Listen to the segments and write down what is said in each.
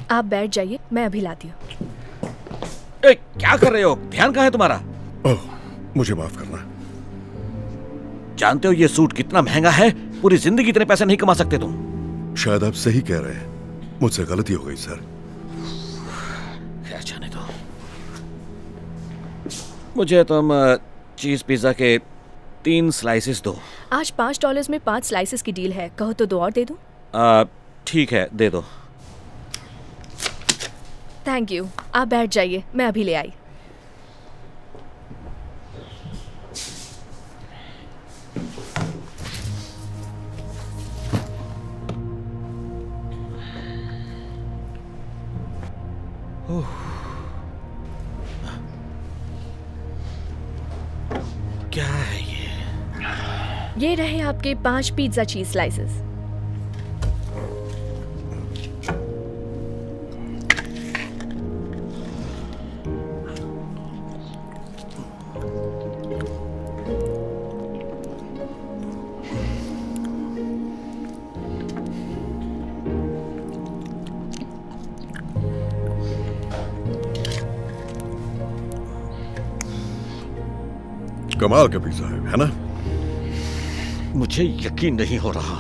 आप बैठ जाइए, मैं अभी लाती हूँ। क्या कर रहे हो? ध्यान कहाँ है तुम्हारा? ओह, मुझे माफ करना। जानते हो ये सूट कितना महंगा है? पूरी जिंदगी इतने पैसे नहीं कमा सकते तुम। शायद आप सही कह रहे हैं, मुझसे गलती हो गई सर। खैर जाने दो। मुझे तुम चीज पिज्जा के 3 स्लाइसेस दो। आज $5 में 5 स्लाइसेस की डील है, कहो तो 2 और दे दूं? ठीक है, दे दो। थैंक यू, आप बैठ जाइए, मैं अभी ले आई। क्या है ये रहे आपके 5 पिज्जा चीज स्लाइसेस। कमाल का पिज्जा है ना? मुझे यकीन नहीं हो रहा।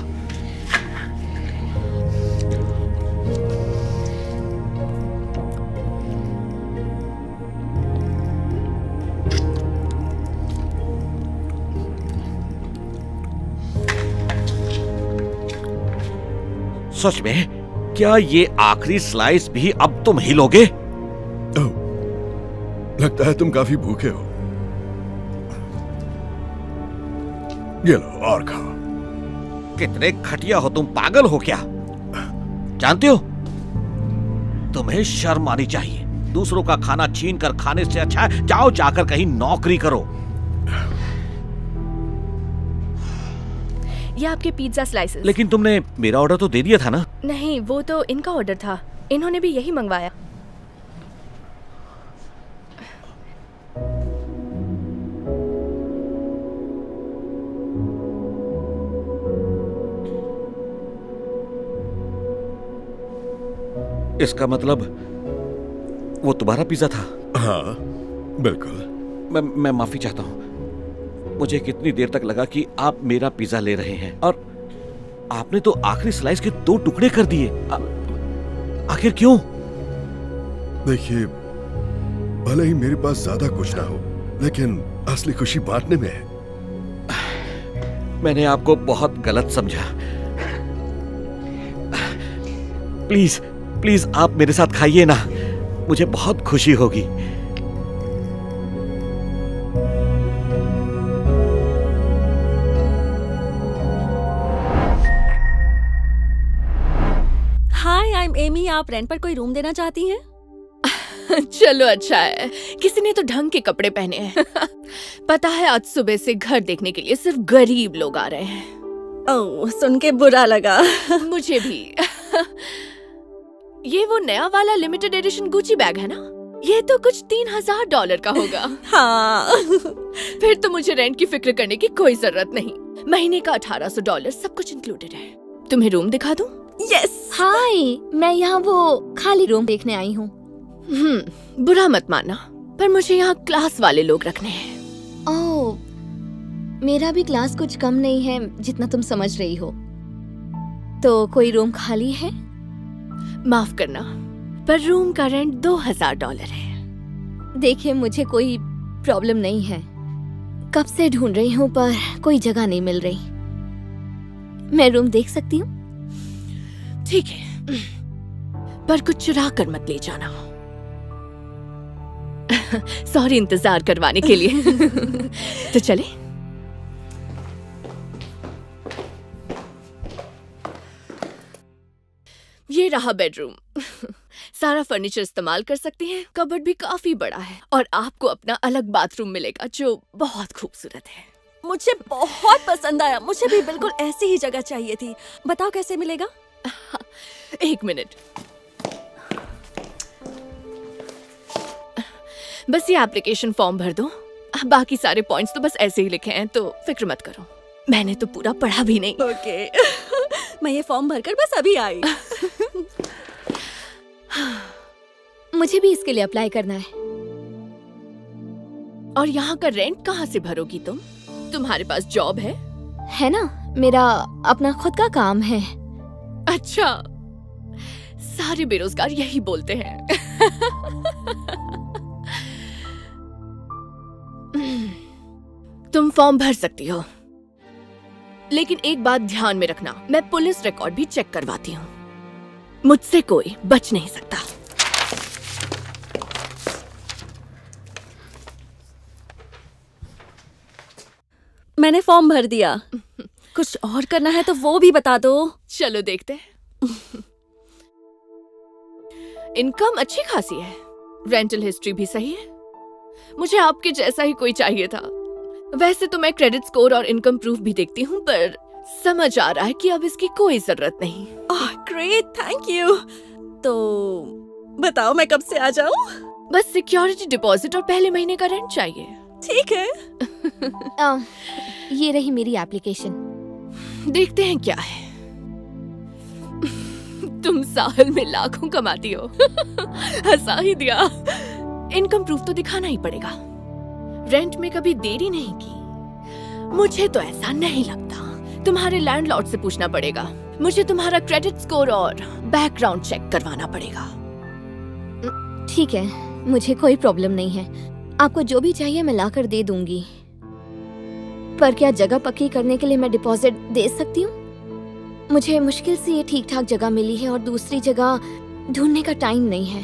सच में? क्या ये आखिरी स्लाइस भी अब तुम ही लोगे? ओह, लगता है तुम काफी भूखे हो। ये लो और खाओ। कितने घटिया हो तुम, पागल हो क्या? जानते हो तुम्हें शर्म आनी चाहिए। दूसरों का खाना छीन कर खाने से अच्छा है जाओ जाकर कहीं नौकरी करो। ये आपके पिज्जा स्लाइसेस। लेकिन तुमने मेरा ऑर्डर तो दे दिया था ना? नहीं, वो तो इनका ऑर्डर था, इन्होंने भी यही मंगवाया। इसका मतलब वो तुम्हारा पिज्जा था? हाँ बिल्कुल। मैं माफी चाहता हूँ। मुझे कितनी देर तक लगा कि आप मेरा पिज्जा ले रहे हैं और आपने तो आखिरी स्लाइस के 2 टुकड़े कर दिए। आखिर क्यों? देखिए, भले ही मेरे पास ज्यादा कुछ ना हो, लेकिन असली खुशी बांटने में है। मैंने आपको बहुत गलत समझा। प्लीज प्लीज आप मेरे साथ खाइए ना, मुझे बहुत खुशी होगी। हाय, आई एम एमी। आप रेंट पर कोई रूम देना चाहती हैं? चलो अच्छा है, किसी ने तो ढंग के कपड़े पहने हैं। पता है आज सुबह से घर देखने के लिए सिर्फ गरीब लोग आ रहे हैं। ओह, सुन के बुरा लगा। मुझे भी। ये वो नया वाला लिमिटेड एडिशन गुची बैग है ना? ये तो कुछ $3000 का होगा। हाँ। फिर तो मुझे रेंट की फिक्र करने की कोई जरूरत नहीं। महीने का $1800 सब कुछ इंक्लूडेड है। तुम्हें रूम दिखा दूं? यस। हाय, मैं यहाँ वो खाली रूम देखने आई हूँ। बुरा मत मानना, पर मुझे यहाँ क्लास वाले लोग रखने हैं। ओह, मेरा भी क्लास कुछ कम नहीं है जितना तुम समझ रही हो। तो कोई रूम खाली है? माफ करना, पर रूम का रेंट $2000 है। देखिए, मुझे कोई प्रॉब्लम नहीं है। कब से ढूंढ रही हूँ पर कोई जगह नहीं मिल रही। मैं रूम देख सकती हूँ? ठीक है, पर कुछ चुरा कर मत ले जाना। सॉरी इंतजार करवाने के लिए। तो चले। ये रहा बेडरूम। सारा फर्नीचर इस्तेमाल कर सकती हैं। कबर्ड भी काफी बड़ा है और आपको अपना अलग बाथरूम मिलेगा जो बहुत खूबसूरत है। मुझे बहुत पसंद आया। मुझे भी बिल्कुल ऐसी ही जगह चाहिए थी। बताओ कैसे मिलेगा? 1 मिनट। बस ये एप्लीकेशन फॉर्म भर दो। बाकी सारे पॉइंट्स तो बस ऐसे ही लिखे हैं, तो फिक्र मत करो। मैंने तो पूरा पढ़ा भी नहीं। ओके। मैं ये फॉर्म भरकर बस अभी आई। मुझे भी इसके लिए अप्लाई करना है। और यहाँ का रेंट कहाँ से भरोगी तुम? तुम्हारे पास जॉब है? है ना, मेरा अपना खुद का काम है। अच्छा, सारे बेरोजगार यही बोलते हैं। तुम फॉर्म भर सकती हो, लेकिन एक बात ध्यान में रखना, मैं पुलिस रिकॉर्ड भी चेक करवाती हूँ। मुझसे कोई बच नहीं सकता। मैंने फॉर्म भर दिया। कुछ और करना है तो वो भी बता दो। चलो देखते हैं। इनकम अच्छी खासी है, रेंटल हिस्ट्री भी सही है। मुझे आपके जैसा ही कोई चाहिए था। वैसे तो मैं क्रेडिट स्कोर और इनकम प्रूफ भी देखती हूँ, पर समझ आ रहा है कि अब इसकी कोई जरूरत नहीं। Great, thank you. तो बताओ मैं कब से आ जाऊँ? बस सिक्योरिटी डिपॉजिट और पहले महीने का रेंट चाहिए। ठीक है। ये रही मेरी एप्लीकेशन। देखते हैं क्या है। तुम साल में लाखों कमाती हो। हंसा ही दिया। इनकम प्रूफ तो दिखाना ही पड़ेगा। रेंट में कभी देरी नहीं की। मुझे तो ऐसा नहीं लगता। तुम्हारे लैंडलॉर्ड से पूछना पड़ेगा। मुझे तुम्हारा क्रेडिट स्कोर और बैकग्राउंड चेक करवाना पड़ेगा। ठीक है, मुझे कोई प्रॉब्लम नहीं है। आपको जो भी चाहिए मैं लाकर दे दूंगी। पर क्या जगह पक्की करने के लिए मैं डिपॉजिट दे सकती हूँ? मुझे मुश्किल से ये ठीक ठाक जगह मिली है और दूसरी जगह ढूंढने का टाइम नहीं है।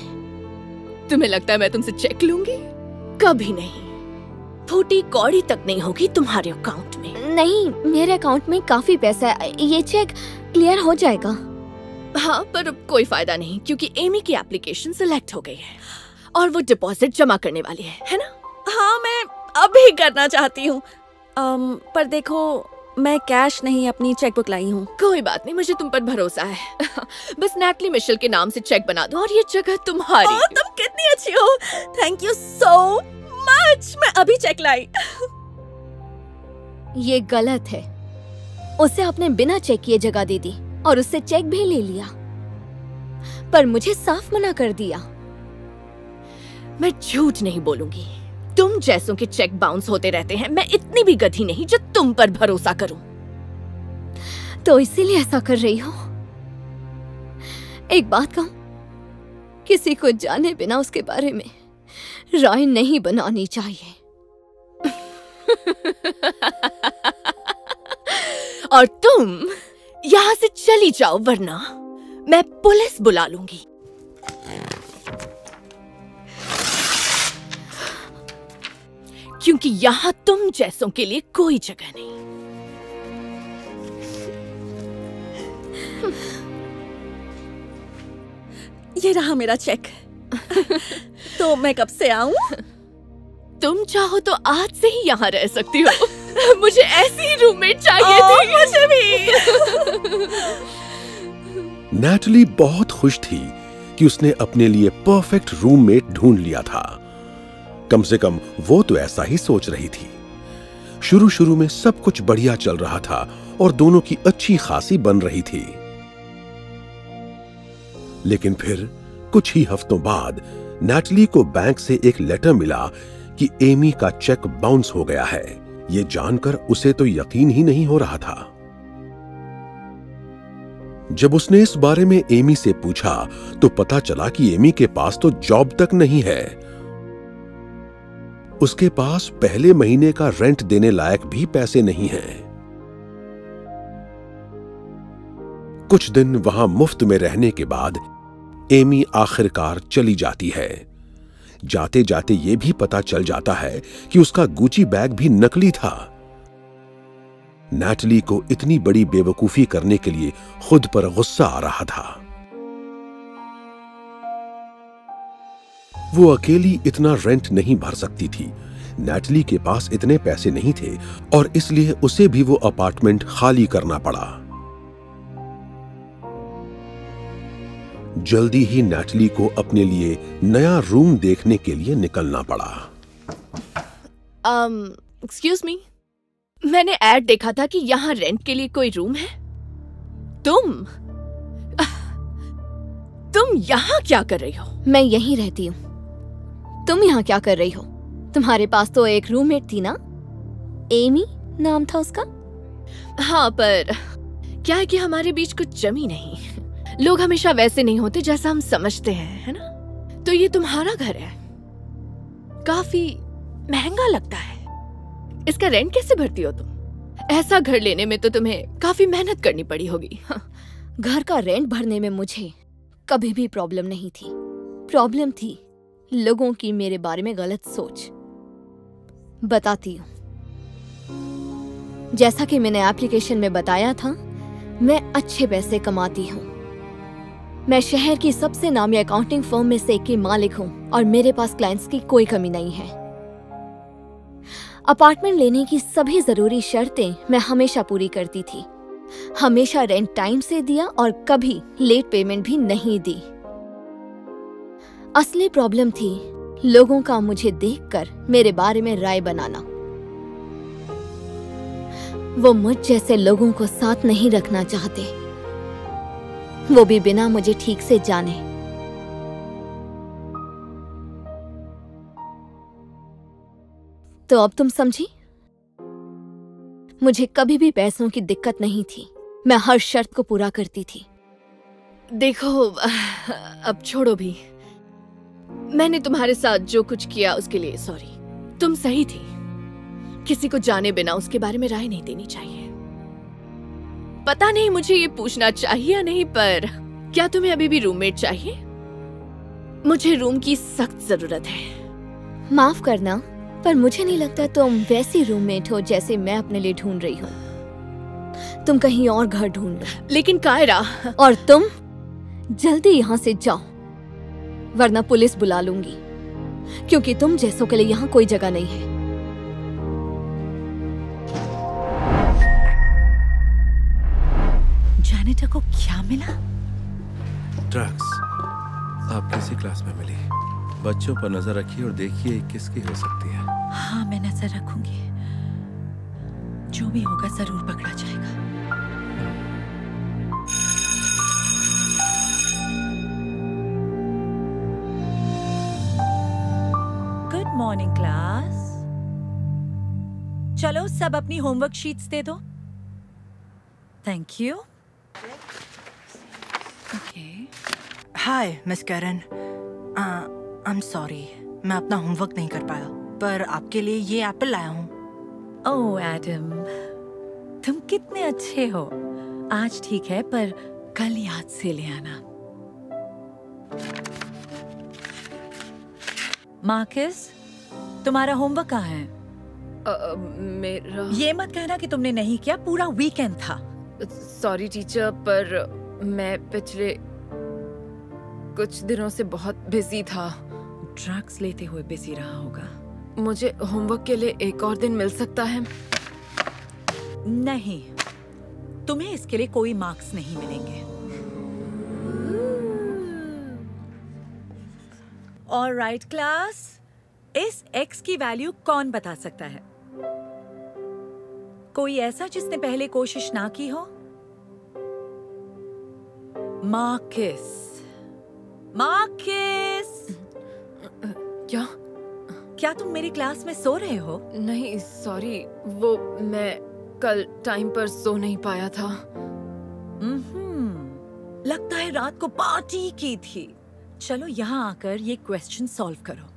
तुम्हें लगता है मैं तुमसे चेक लूंगी? कभी नहीं। फूटी कौड़ी तक नहीं होगी तुम्हारे अकाउंट में। नहीं, मेरे अकाउंट में काफी पैसा है। ये चेक क्लियर हो जाएगा। हाँ, पर अब कोई फायदा नहीं, क्योंकि एमी की एप्लीकेशन सिलेक्ट हो गई है और वो डिपॉजिट जमा करने वाली है ना? हाँ, मैं अभी करना चाहती हूँ। पर देखो, मैं कैश नहीं अपनी चेकबुक लाई हूँ। कोई बात नहीं, मुझे तुम पर भरोसा है। बस नैटली मिशेल के नाम से चेक बना दो और ये जगह तुम्हारी। तुम कितनी अच्छी हो। Thank you so much. मैं अभी चेक लाई। ये गलत है। उसे आपने बिना चेक किए जगह दे दी और उससे चेक भी ले लिया, पर मुझे साफ मना कर दिया। मैं झूठ नहीं बोलूंगी। तुम जैसों के चेक बाउंस होते रहते हैं। मैं इतनी भी गधी नहीं जो तुम पर भरोसा करूं। तो इसीलिए ऐसा कर रही हो। एक बात कहूं, किसी को जाने बिना उसके बारे में राय नहीं बनानी चाहिए। और तुम यहाँ से चली जाओ, वरना मैं पुलिस बुला लूंगी। क्योंकि यहाँ तुम जैसों के लिए कोई जगह नहीं। ये रहा मेरा चेक। तो मैं कब से आऊं? तुम चाहो तो आज से ही यहाँ रह सकती हो। मुझे ऐसी रूममेट चाहिए थी। मुझे भी। नैटली बहुत खुश थी कि उसने अपने लिए परफेक्ट रूममेट ढूंढ लिया था। कम से कम वो तो ऐसा ही सोच रही थी। शुरू शुरू में सब कुछ बढ़िया चल रहा था और दोनों की अच्छी खासी बन रही थी। लेकिन फिर कुछ ही हफ्तों बाद नैटली को बैंक से एक लेटर मिला कि एमी का चेक बाउंस हो गया है। ये जानकर उसे तो यकीन ही नहीं हो रहा था। जब उसने इस बारे में एमी से पूछा तो पता चला कि एमी के पास तो जॉब तक नहीं है। उसके पास पहले महीने का रेंट देने लायक भी पैसे नहीं हैं। कुछ दिन वहां मुफ्त में रहने के बाद एमी आखिरकार चली जाती है। जाते जाते यह भी पता चल जाता है कि उसका गुची बैग भी नकली था। नैटली को इतनी बड़ी बेवकूफी करने के लिए खुद पर गुस्सा आ रहा था। वो अकेली इतना रेंट नहीं भर सकती थी। नैटली के पास इतने पैसे नहीं थे और इसलिए उसे भी वो अपार्टमेंट खाली करना पड़ा। जल्दी ही नैटली को अपने लिए नया रूम देखने के लिए निकलना पड़ा। एक्सक्यूज मी, मैंने ऐड देखा था कि यहाँ रेंट के लिए कोई रूम है। तुम तुम यहाँ क्या कर रही हो? मैं यहीं रहती हूँ। तुम यहाँ क्या कर रही हो? तुम्हारे पास तो एक रूममेट थी ना, एमी नाम था उसका। हाँ, पर क्या है कि हमारे बीच कुछ जमी नहीं। लोग हमेशा वैसे नहीं होते जैसा हम समझते हैं, है ना? तो ये तुम्हारा घर है, काफी महंगा लगता है। इसका रेंट कैसे भरती हो तुम? ऐसा घर लेने में तो तुम्हें काफी मेहनत करनी पड़ी होगी। घर का रेंट भरने में मुझे कभी भी प्रॉब्लम नहीं थी। प्रॉब्लम थी लोगों की मेरे बारे में गलत सोच। बताती हूँ। जैसा कि मैंने एप्लीकेशन में बताया था, मैं अच्छे पैसे कमाती हूँ। मैं शहर की सबसे नामी अकाउंटिंग फर्म में से एक की मालिक हूँ और मेरे पास क्लाइंट्स की कोई कमी नहीं है। अपार्टमेंट लेने की सभी जरूरी शर्तें मैं हमेशा पूरी करती थी। हमेशा रेंट टाइम से दिया और कभी लेट पेमेंट भी नहीं दी। असली प्रॉब्लम थी लोगों का मुझे देखकर मेरे बारे में राय बनाना। वो मुझ जैसे लोगों को साथ नहीं रखना चाहते, वो भी बिना मुझे ठीक से जाने। तो अब तुम समझी? मुझे कभी भी पैसों की दिक्कत नहीं थी। मैं हर शर्त को पूरा करती थी। देखो, अब छोड़ो भी। मैंने तुम्हारे साथ जो कुछ किया उसके लिए सॉरी। तुम सही थी। किसी को जाने बिना उसके बारे में राय नहीं देनी चाहिए। पता नहीं मुझे ये पूछना चाहिए या नहीं, पर क्या तुम्हें अभी भी रूममेट चाहिए? मुझे रूम की सख्त जरूरत है। माफ करना, पर मुझे नहीं लगता तुम वैसी रूममेट हो जैसे मैं अपने लिए ढूंढ रही हूँ। तुम कहीं और घर ढूंढ लो। लेकिन कायरा, और तुम जल्दी यहाँ से जाओ, वरना पुलिस बुला लूंगी, क्योंकि तुम जैसों के लिए यहाँ कोई जगह नहीं है। जैनिटर को क्या मिला? ड्रग्स। आप किसी क्लास में मिली? बच्चों पर नजर रखिए और देखिए किसकी हो सकती है। हाँ, मैं नजर रखूंगी। जो भी होगा जरूर पकड़ा जाएगा। Good morning class. चलो सब अपनी होमवर्क शीट्स दे दो। Thank you. Okay. Hi miss Karen, I am sorry, मैं अपना होमवर्क नहीं कर पाया, पर आपके लिए ये एप्पल लाया हूँ। ओह एडम, तुम कितने अच्छे हो। आज ठीक है, पर कल याद से ले आना। मार्कस, तुम्हारा होमवर्क कहाँ है? मेरा ये मत कहना कि तुमने नहीं किया, पूरा वीकेंड था। सॉरी टीचर, पर मैं पिछले कुछ दिनों से बहुत बिजी था। ड्रग्स लेते हुए बिजी रहा होगा। मुझे होमवर्क के लिए एक और दिन मिल सकता है? नहीं, तुम्हें इसके लिए कोई मार्क्स नहीं मिलेंगे। ऑलराइट क्लास, इस x की वैल्यू कौन बता सकता है? कोई ऐसा जिसने पहले कोशिश ना की हो? मार्कस। मार्कस, क्या तुम मेरी क्लास में सो रहे हो? नहीं सॉरी, वो मैं कल टाइम पर सो नहीं पाया था। लगता है रात को पार्टी की थी। चलो यहाँ आकर ये क्वेश्चन सॉल्व करो।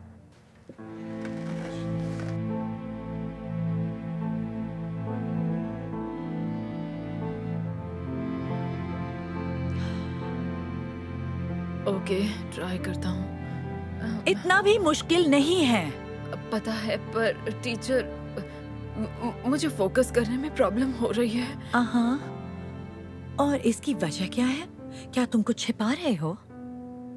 ओके, ट्राई करता हूँ। इतना भी मुश्किल नहीं है। पता है, पर टीचर मुझे फोकस करने में प्रॉब्लम हो रही है। और इसकी वजह क्या है? क्या तुम कुछ छिपा रहे हो?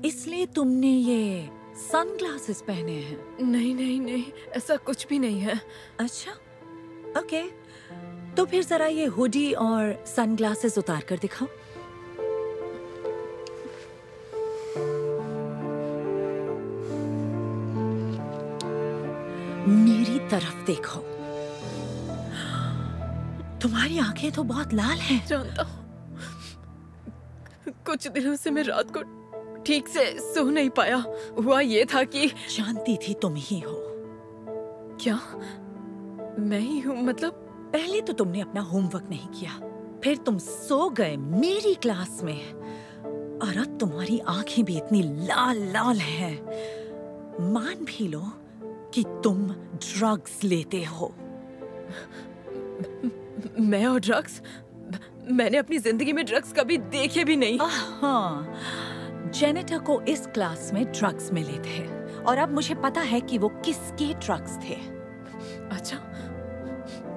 इसलिए तुमने ये सनग्लासेस पहने हैं? नहीं नहीं नहीं, ऐसा कुछ भी नहीं है। अच्छा, ओके, तो फिर जरा ये हुडी और सनग्लासेस उतार कर दिखाओ। मेरी तरफ देखो। तुम्हारी आंखें तो बहुत लाल हैं। जानता हूँ, कुछ दिनों से मैं रात को ठीक से सो नहीं पाया। हुआ ये था कि जानती थी तुम ही हो। क्या मैं ही हूँ? मतलब पहले तो तुमने अपना होमवर्क नहीं किया, फिर तुम सो गए मेरी क्लास में, और अब तुम्हारी आंखें भी इतनी लाल लाल हैं। मान भी लो कि तुम ड्रग्स लेते हो। मैं और ड्रग्स? मैंने अपनी जिंदगी में ड्रग्स कभी देखे भी नहीं। हाँ, जेनेटर को इस क्लास में ड्रग्स मिले थे, और अब मुझे पता है कि वो किसके ड्रग्स थे। अच्छा,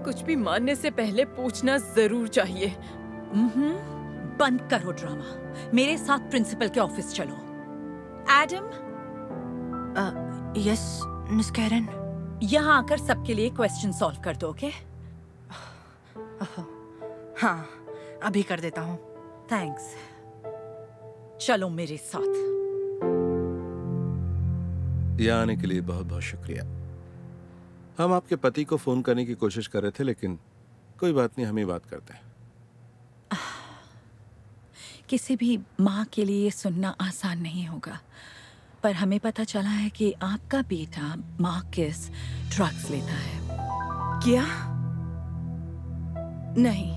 कुछ भी मानने से पहले पूछना जरूर चाहिए। बंद करो ड्रामा, मेरे साथ प्रिंसिपल के ऑफिस चलो। एडम। Yes miss Karen. यहाँ आकर सबके लिए क्वेश्चन सॉल्व कर दो, ओके? हाँ, अभी कर देता हूँ। थैंक्स। चलो मेरे साथ। यहाँ आने के लिए बहुत बहुत शुक्रिया। हम आपके पति को फोन करने की कोशिश कर रहे थे, लेकिन कोई बात नहीं, हम ही बात करते हैं। किसी भी माँ के लिए सुनना आसान नहीं होगा, पर हमें पता चला है कि आपका बेटा मार्कस ड्रग्स लेता है। क्या? नहीं,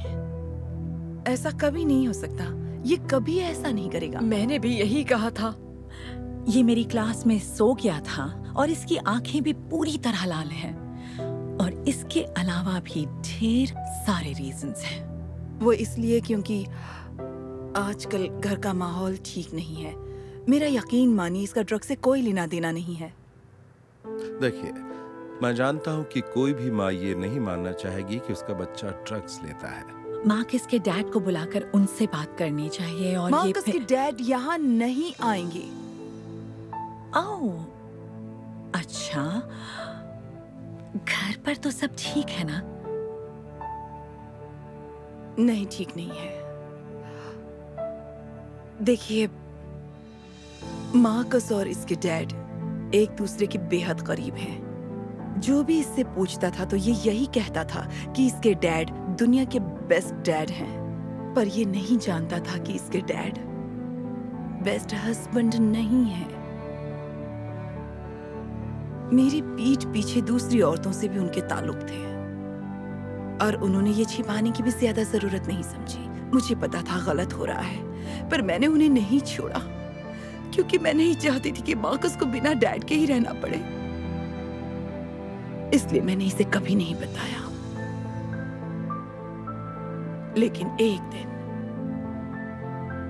ऐसा कभी नहीं हो सकता। ये कभी ऐसा नहीं करेगा। मैंने भी यही कहा था। ये मेरी क्लास में सो गया था, और इसकी आंखें भी पूरी तरह लाल हैं, और इसके अलावा भी ढेर सारे रीजंस हैं। वो इसलिए क्योंकि आजकल घर का माहौल ठीक नहीं है। मेरा यकीन मानिए, इसका ड्रग से कोई लेना देना नहीं है। देखिए, मैं जानता हूँ कि कोई भी माँ ये नहीं मानना चाहेगी कि उसका बच्चा ड्रग्स लेता है। मार्कस के डैड को बुलाकर उनसे बात करनी चाहिए। और मार्कस के डैड यहाँ नहीं आएंगे। ओह, अच्छा, घर पर तो सब ठीक है ना? नहीं, ठीक नहीं है। देखिए, मार्कस और इसके डैड एक दूसरे के बेहद करीब हैं। जो भी इससे पूछता था तो ये यही कहता था कि इसके डैड दुनिया के बेस्ट डैड हैं, पर ये नहीं जानता था कि इसके डैड बेस्ट हस्बैंड नहीं है। मेरी पीठ पीछे दूसरी औरतों से भी उनके ताल्लुक थे, और उन्होंने ये छिपाने की भी ज्यादा जरूरत नहीं समझी। मुझे पता था गलत हो रहा है, पर मैंने उन्हें नहीं छोड़ा, क्योंकि मैं नहीं चाहती थी कि मार्कस को बिना डैड के ही रहना पड़े। इसलिए मैंने इसे कभी नहीं बताया। लेकिन एक दिन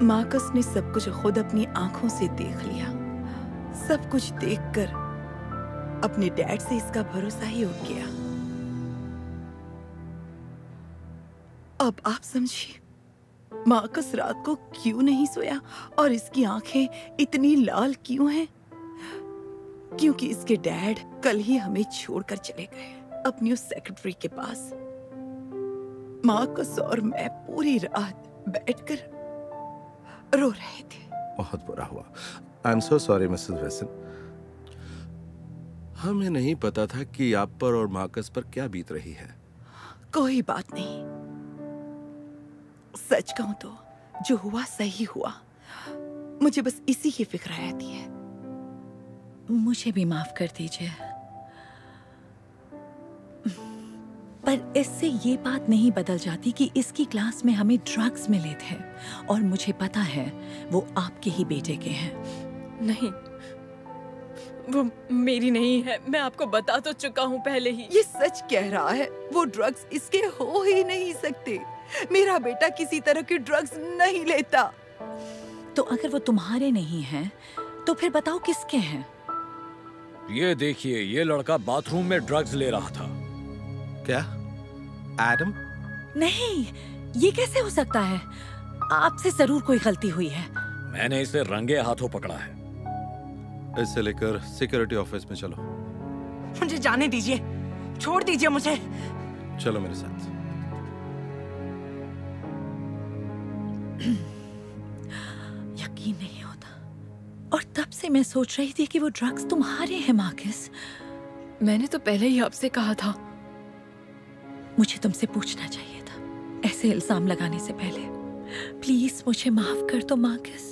मार्कस ने सब कुछ खुद अपनी आंखों से देख लिया। सब कुछ देखकर अपने डैड से इसका भरोसा ही उठ गया। अब आप समझिए, मार्कस रात को क्यों नहीं सोया, और इसकी आंखें इतनी लाल क्यों हैं? क्योंकि इसके डैड कल ही हमें छोड़कर चले गए अपनी उस सेक्रेटरी के पास। मार्कस और मैं पूरी रात बैठकर रो रहे थे। बहुत बुरा हुआ। I am so sorry Mrs वेसन। हमें नहीं पता था कि आप पर और मार्कस पर क्या बीत रही है। कोई बात नहीं, सच कहूं तो जो हुआ सही हुआ। मुझे बस इसी की फिक्र रहती है। मुझे भी माफ कर दीजिए, पर इससे ये बात नहीं बदल जाती कि इसकी क्लास में हमें ड्रग्स मिले थे, और मुझे पता है वो आपके ही बेटे के हैं। नहीं, वो मेरी नहीं है। मैं आपको बता तो चुका हूँ पहले ही। ये सच कह रहा है। वो ड्रग्स इसके हो ही नहीं सकते। मेरा बेटा किसी तरह के ड्रग्स नहीं लेता। तो अगर वो तुम्हारे नहीं हैं, तो फिर बताओ किसके हैं? ये देखिए, ये लड़का बाथरूम में ड्रग्स ले रहा था। क्या एडम? नहीं, ये कैसे हो सकता है? आपसे जरूर कोई गलती हुई है। मैंने इसे रंगे हाथों पकड़ा है। इसे लेकर सिक्योरिटी ऑफिस में चलो। मुझे जाने दीजिए, छोड़ दीजिए मुझे। चलो मेरे साथ। यकीन नहीं होता, और तब से मैं सोच रही थी कि वो ड्रग्स तुम्हारे हैं मार्कस। मैंने तो पहले ही आपसे कहा था। मुझे तुमसे पूछना चाहिए था, ऐसे इल्जाम लगाने से पहले। प्लीज मुझे माफ कर दो मार्कस।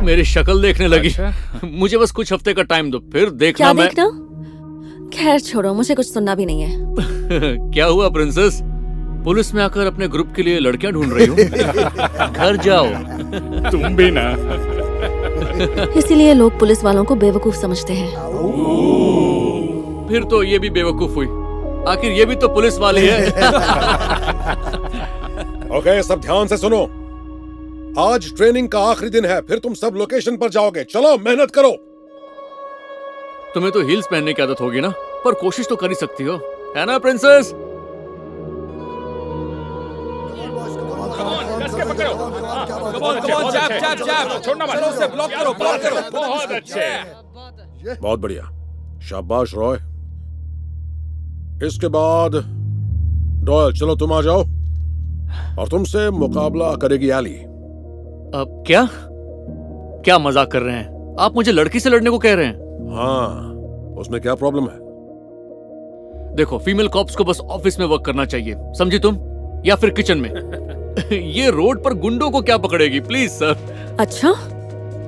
मेरी शक्ल देखने लगी। मुझे बस कुछ हफ्ते का टाइम दो, फिर देखना। क्या मैं देखना? खैर छोड़ो, मुझे कुछ सुनना भी नहीं है। क्या हुआ प्रिंसेस? पुलिस में आकर अपने ग्रुप के लिए लड़कियां ढूंढ रही हो? घर जाओ। तुम भी ना। इसीलिए लोग पुलिस वालों को बेवकूफ समझते हैं। फिर तो ये भी बेवकूफ हुई, आखिर ये भी तो पुलिस वाली है। ओके, सब ध्यान से सुनो। आज ट्रेनिंग का आखिरी दिन है, फिर तुम सब लोकेशन पर जाओगे। चलो मेहनत करो। तुम्हें तो हील्स पहनने की आदत होगी ना, पर कोशिश तो कर ही सकती हो, है ना प्रिंसेस? बहुत अच्छे। बहुत बढ़िया, शाबाश रॉय। इसके बाद डॉयल, चलो तुम आ जाओ और तुमसे मुकाबला करेगी एली। अब क्या मजाक कर रहे हैं आप? मुझे लड़की से लड़ने को कह रहे हैं? हाँ, उसमें क्या प्रॉब्लम है? देखो, फीमेल कॉप्स को बस ऑफिस में वर्क करना चाहिए, समझी तुम? या फिर किचन में। ये रोड पर गुंडों को क्या पकड़ेगी? Please sir. अच्छा,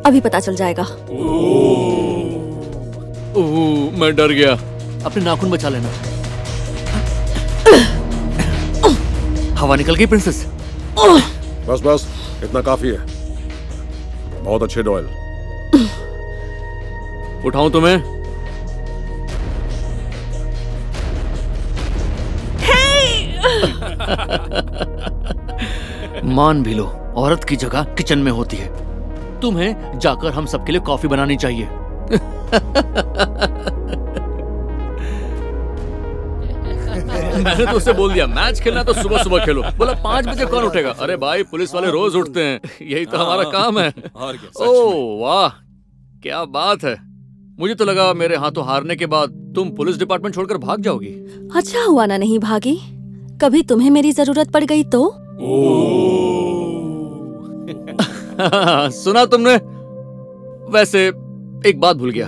अभी पता चल जाएगा। ओह, मैं डर गया। अपने नाखून बचा लेना। हवा निकल गई प्रिंसेस। बस बस, इतना काफी है। बहुत अच्छे डॉयल। उठाऊं तुम्हें? मान भी लो, औरत की जगह किचन में होती है। तुम्हें जाकर हम सबके लिए कॉफी बनानी चाहिए। मैंने तो उसे बोल दिया, मैच खेलना तो सुबह सुबह खेलो। बोला 5 बजे कौन उठेगा? अरे भाई, पुलिस वाले रोज उठते हैं, यही तो हमारा काम है। ओह वाह, क्या बात है। मुझे तो लगा मेरे हाथों हारने के बाद तुम पुलिस डिपार्टमेंट छोड़कर भाग जाओगी। अच्छा हुआ ना नहीं भागी। कभी तुम्हें मेरी जरूरत पड़ गई तो? सुना तुमने? वैसे एक बात भूल गया,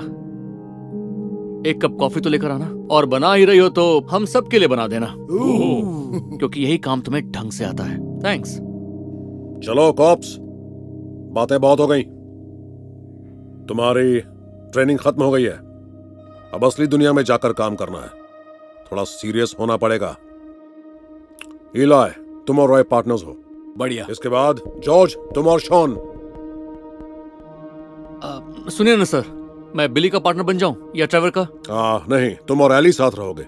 एक कप कॉफी तो लेकर आना, और बना ही रही हो तो हम सब के लिए बना देना, क्योंकि यही काम तुम्हें ढंग से आता है। थैंक्स। चलो कॉप्स, बातें बहुत हो गई। तुम्हारी ट्रेनिंग खत्म हो गई है। अब असली दुनिया में जाकर काम करना है। थोड़ा सीरियस होना पड़ेगा। इलाय, तुम और रॉय पार्टनर्स हो। बढ़िया। इसके बाद जॉर्ज, तुम और शॉन। सुनिए ना सर, मैं बिली का पार्टनर बन जाऊं या ट्रेवर का? नहीं, तुम और एली साथ रहोगे।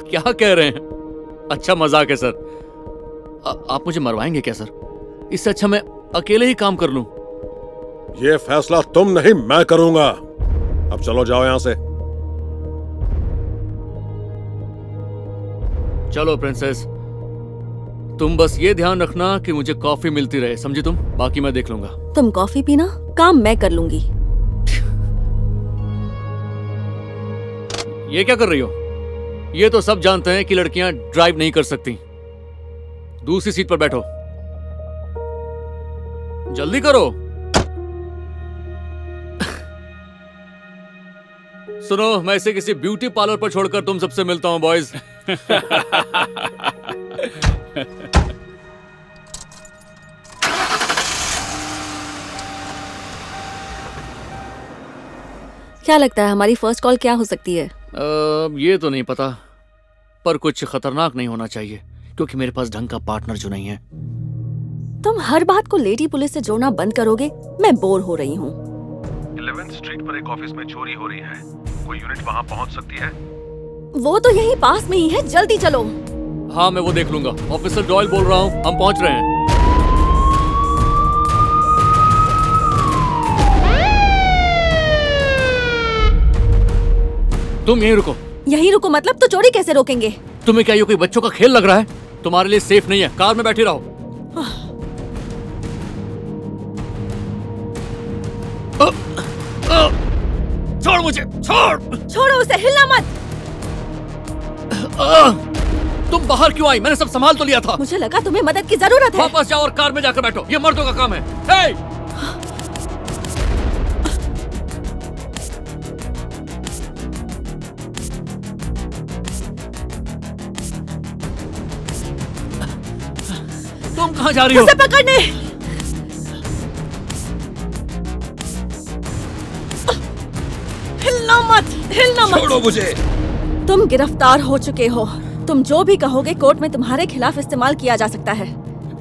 क्या कह रहे हैं? अच्छा मजाक है सर। आप मुझे मरवाएंगे क्या सर? इससे अच्छा मैं अकेले ही काम कर लूं। ये फैसला तुम नहीं, मैं करूंगा। अब चलो, जाओ यहां से। चलो प्रिंसेस, तुम बस ये ध्यान रखना कि मुझे कॉफी मिलती रहे, समझी तुम? बाकी मैं देख लूंगा। तुम कॉफी पीना, काम मैं कर लूंगी। ये क्या कर रही हो? ये तो सब जानते हैं कि लड़कियां ड्राइव नहीं कर सकती। दूसरी सीट पर बैठो, जल्दी करो। सुनो, मैं इसे किसी ब्यूटी पार्लर पर छोड़कर तुम सबसे मिलता हूं बॉयज। क्या लगता है हमारी फर्स्ट कॉल क्या हो सकती है? ये तो नहीं पता, पर कुछ खतरनाक नहीं होना चाहिए, क्योंकि मेरे पास ढंग का पार्टनर जो नहीं है। तुम हर बात को लेडी पुलिस से जोड़ना बंद करोगे? मैं बोर हो रही हूँ। 11th स्ट्रीट पर एक ऑफिस में चोरी हो रही है। कोई यूनिट वहां पहुंच सकती है? वो तो यहीं पास में ही है, जल्दी चलो। हाँ, मैं वो देख लूंगा। ऑफिसर डॉयल बोल रहा हूँ, हम पहुंच रहे हैं। तुम यहीं रुको। यहीं रुको मतलब? तो चोरी कैसे रोकेंगे? तुम्हें क्या ये कोई बच्चों का खेल लग रहा है? तुम्हारे लिए सेफ नहीं है, कार में बैठी रहो। छोड़ मुझे, छोड़। छोड़ो उसे, हिलना मत। तुम बाहर क्यों आई? मैंने सब संभाल तो लिया था। मुझे लगा तुम्हें मदद की जरूरत है। वापस जाओ और कार में जाकर बैठो, ये मर्दों का काम है। हे! तुम कहाँ जा रही हो? उसे पकड़ने। हिलना मत। छोड़ो मुझे। तुम गिरफ्तार हो चुके हो। तुम जो भी कहोगे कोर्ट में तुम्हारे खिलाफ इस्तेमाल किया जा सकता है।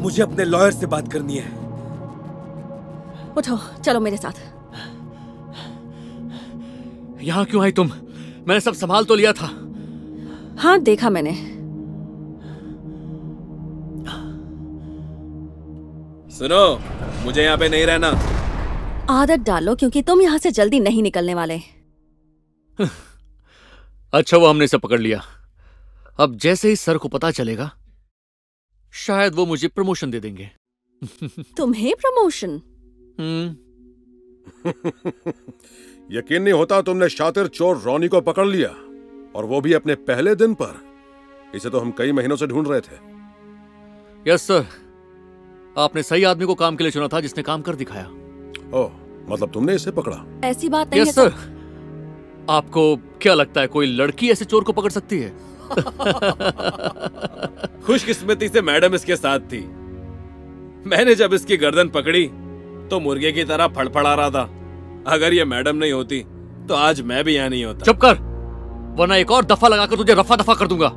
मुझे अपने लॉयर से बात करनी है। उठो, चलो मेरे साथ। यहाँ क्यों आई तुम? मैंने सब संभाल तो लिया था। हाँ, देखा मैंने। सुनो, मुझे यहाँ पे नहीं रहना। आदत डालो, क्योंकि तुम यहाँ से जल्दी नहीं निकलने वाले। अच्छा, वो हमने इसे पकड़ लिया। अब जैसे ही सर को पता चलेगा, शायद वो मुझे प्रमोशन दे देंगे। तुम्हें प्रमोशन? यकीन नहीं होता तुमने शातिर चोर रॉनी को पकड़ लिया, और वो भी अपने पहले दिन पर। इसे तो हम कई महीनों से ढूंढ रहे थे। यस सर, आपने सही आदमी को काम के लिए चुना था, जिसने काम कर दिखाया। ओह, मतलब तुमने इसे पकड़ा? ऐसी बात नहीं है सर। आपको क्या लगता है कोई लड़की ऐसे चोर को पकड़ सकती है? खुशकिस्मती से मैडम इसके साथ थी। मैंने जब इसकी गर्दन पकड़ी तो मुर्गे की तरह फड़फड़ा रहा था। अगर ये मैडम नहीं होती तो आज मैं भी यहाँ नहीं होता। चुप कर, वरना एक और दफा लगाकर तुझे रफा दफा कर दूंगा।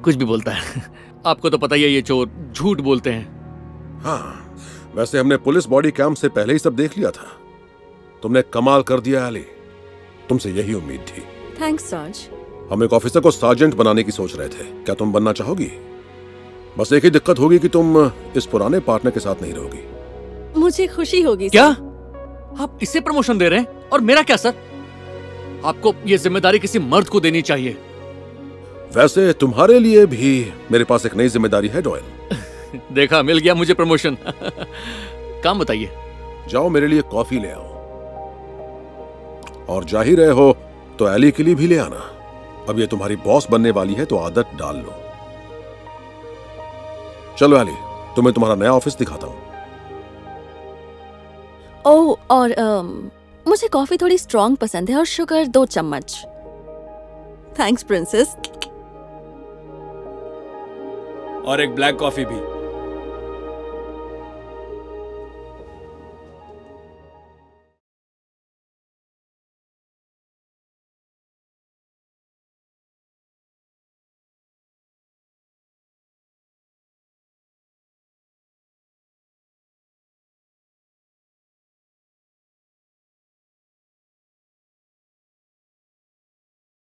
कुछ भी बोलता है। आपको तो पता ही है ये चोर झूठ बोलते हैं। हाँ, वैसे हमने पुलिस बॉडी कैंप से पहले ही सब देख लिया था। तुमने कमाल कर दिया एली, तुमसे यही उम्मीद थी। Thanks surge. हम एक ऑफिसर को सार्जेंट बनाने की सोच रहे थे। क्या तुम बनना चाहोगी? बस एक ही दिक्कत होगी कि तुम इस पुराने पार्टनर के साथ नहीं रहोगी। मुझे खुशी होगी। क्या आप इसे प्रमोशन दे रहे हैं और मेरा क्या सर? आपको ये जिम्मेदारी किसी मर्द को देनी चाहिए। वैसे तुम्हारे लिए भी मेरे पास एक नई जिम्मेदारी है डॉयल। देखा, मिल गया मुझे प्रमोशन। काम बताइए। जाओ मेरे लिए कॉफी ले आओ, और जा ही रहे हो तो एली के लिए भी ले आना। अब ये तुम्हारी बॉस बनने वाली है तो आदत डाल लो। चलो एली, तुम्हें तुम्हारा नया ऑफिस दिखाता हूं। ओह, और मुझे कॉफी थोड़ी स्ट्रॉन्ग पसंद है, और शुगर 2 चम्मच। Thanks princess. और एक ब्लैक कॉफी भी।